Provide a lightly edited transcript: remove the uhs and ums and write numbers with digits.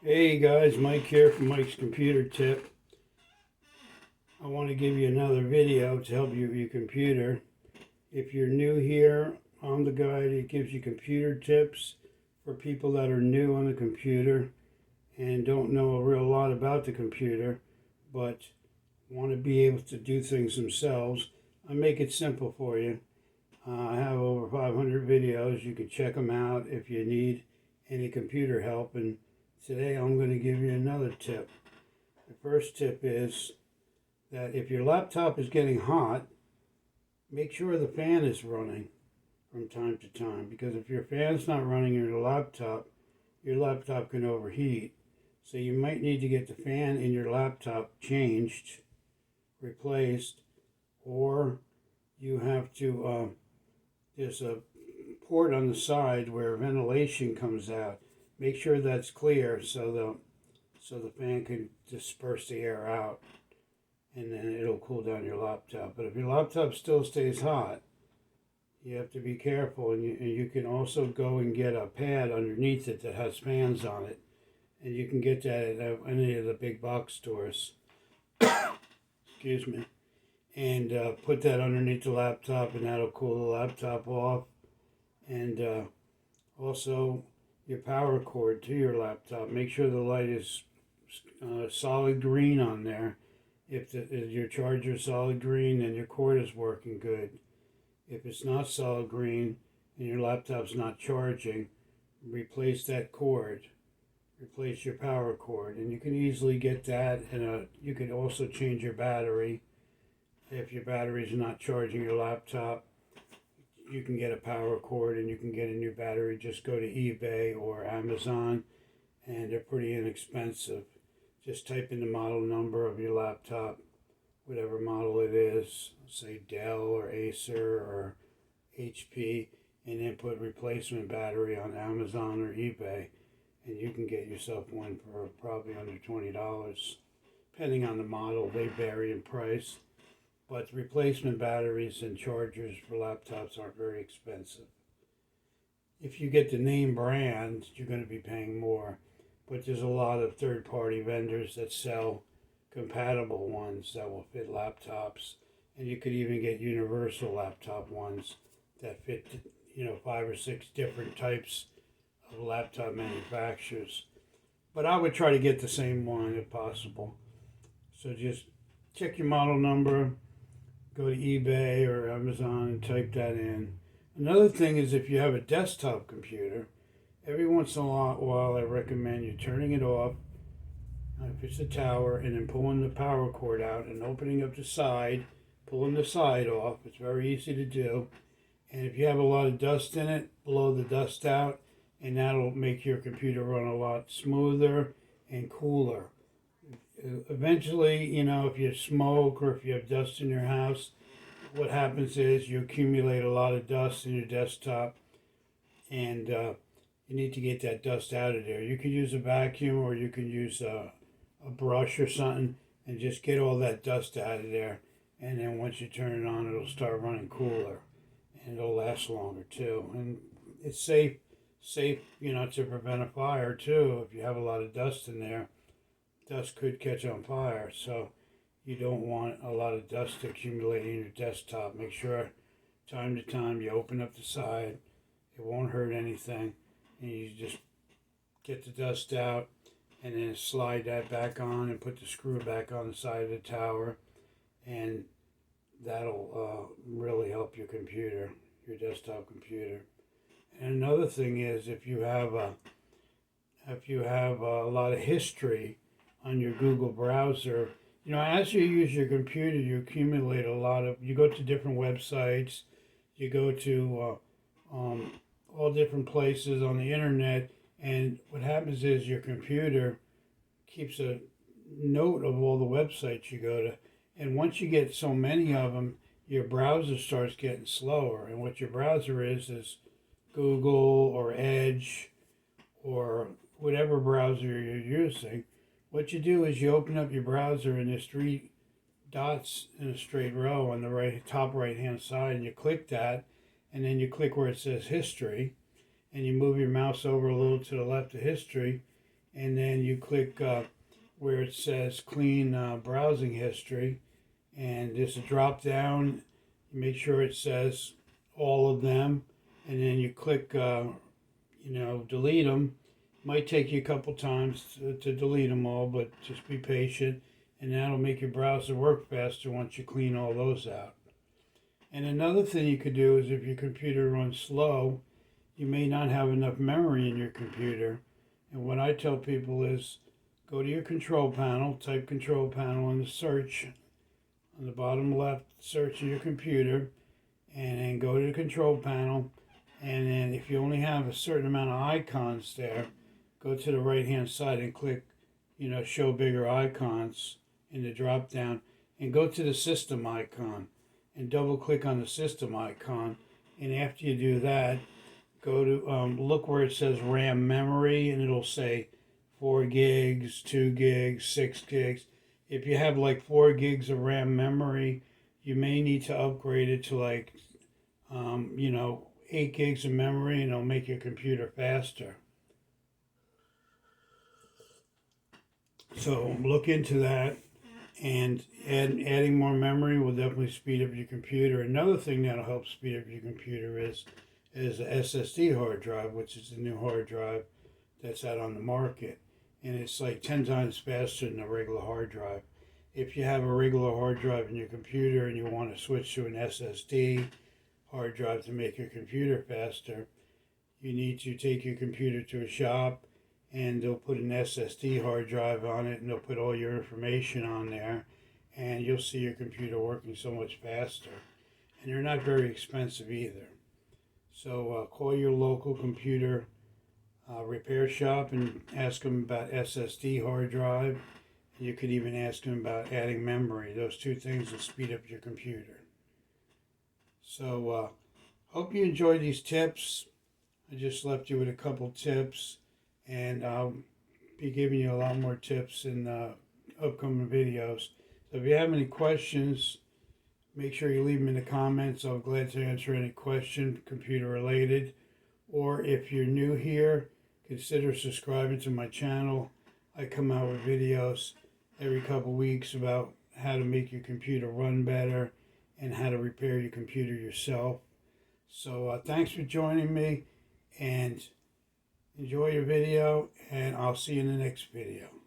Hey guys, Mike here from Mike's Computer Tip. I want to give you another video to help you with your computer. If you're new here, I'm the guy that gives you computer tips for people that are new on the computer and don't know a real lot about the computer, but want to be able to do things themselves. I make it simple for you. I have over 500 videos. You can check them out if you need any computer help. And today I'm going to give you another tip. The first tip is that if your laptop is getting hot, make sure the fan is running from time to time. Because if your fan's not running in your laptop can overheat. So you might need to get the fan in your laptop changed, replaced, or you have to there's a port on the side where ventilation comes out. Make sure that's clear so the fan can disperse the air out, and then it'll cool down your laptop. But if your laptop still stays hot, you have to be careful, and you can also go and get a pad underneath it that has fans on it, and you can get that at any of the big box stores. Excuse me. And put that underneath the laptop, and that'll cool the laptop off. And also your power cord to your laptop. Make sure the light is solid green on there. If your charger is solid green, then your cord is working good. If it's not solid green and your laptop's not charging, replace that cord. Replace your power cord, and you can easily get that. And you can also change your battery. If your battery is not charging your laptop, you can get a power cord and you can get a new battery. Just go to eBay or Amazon, and they're pretty inexpensive. Just type in the model number of your laptop, whatever model it is, say Dell or Acer or HP, and then put replacement battery on Amazon or eBay, and you can get yourself one for probably under $20. Depending on the model, they vary in price. But replacement batteries and chargers for laptops aren't very expensive. If you get the name brand, you're going to be paying more. But there's a lot of third-party vendors that sell compatible ones that will fit laptops. And you could even get universal laptop ones that fit, 5 or 6 different types of laptop manufacturers. But I would try to get the same one if possible. So just check your model number. Go to eBay or Amazon and type that in. Another thing is if you have a desktop computer, every once in a while I recommend you turning it off, if it's a tower, and then pulling the power cord out and opening up the side, pulling the side off. It's very easy to do. And if you have a lot of dust in it, blow the dust out, and that'll make your computer run a lot smoother and cooler. Eventually, if you smoke or if you have dust in your house, what happens is you accumulate a lot of dust in your desktop, and you need to get that dust out of there. You can use a vacuum or you can use a brush or something and just get all that dust out of there. And then once you turn it on, it'll start running cooler, and it'll last longer too. And it's safe, to prevent a fire too. If you have a lot of dust in there, dust could catch on fire, so you don't want a lot of dust to accumulate in your desktop. Make sure time to time you open up the side. It won't hurt anything, and you just get the dust out and then slide that back on and put the screw back on the side of the tower, and that'll really help your computer, your desktop computer. And another thing is if you have a lot of history on your Google browser, as you use your computer, you accumulate you go to different websites, you go to all different places on the internet, and what happens is your computer keeps a note of all the websites you go to, and once you get so many of them, your browser starts getting slower, and what your browser is Google or Edge or whatever browser you're using. What you do is you open up your browser and there's 3 dots in a straight row on the top right hand side, and you click that, and then you click where it says history, and you move your mouse over a little to the left of history, and then you click where it says clean browsing history, and there's a drop down. You make sure it says all of them, and then you click delete them. Might take you a couple times to delete them all, but just be patient, and that'll make your browser work faster once you clean all those out. And another thing you could do is if your computer runs slow, you may not have enough memory in your computer. And what I tell people is go to your control panel, type control panel in the search on the bottom left, search of your computer, and then go to the control panel. And then if you only have a certain amount of icons there, go to the right hand side and click, show bigger icons in the drop down, and go to the system icon and double click on the system icon. And after you do that, go to look where it says RAM memory, and it'll say 4 gigs, 2 gigs, 6 gigs. If you have like 4 gigs of RAM memory, you may need to upgrade it to 8 gigs of memory, and it'll make your computer faster. So look into that, and adding more memory will definitely speed up your computer. Another thing that'll help speed up your computer is an SSD hard drive, which is the new hard drive that's out on the market. And it's like 10 times faster than a regular hard drive. If you have a regular hard drive in your computer and you want to switch to an SSD hard drive to make your computer faster, you need to take your computer to a shop, and they'll put an SSD hard drive on it, and they'll put all your information on there, and you'll see your computer working so much faster. And they're not very expensive either. So call your local computer repair shop and ask them about SSD hard drive. You could even ask them about adding memory. Those two things will speed up your computer. So hope you enjoyed these tips. I just left you with a couple tips, and I'll be giving you a lot more tips in upcoming videos. So if you have any questions, make sure you leave them in the comments. I'm glad to answer any question computer related. Or if you're new here, consider subscribing to my channel. I come out with videos every couple weeks about how to make your computer run better and how to repair your computer yourself. So thanks for joining me, and enjoy your video, and I'll see you in the next video.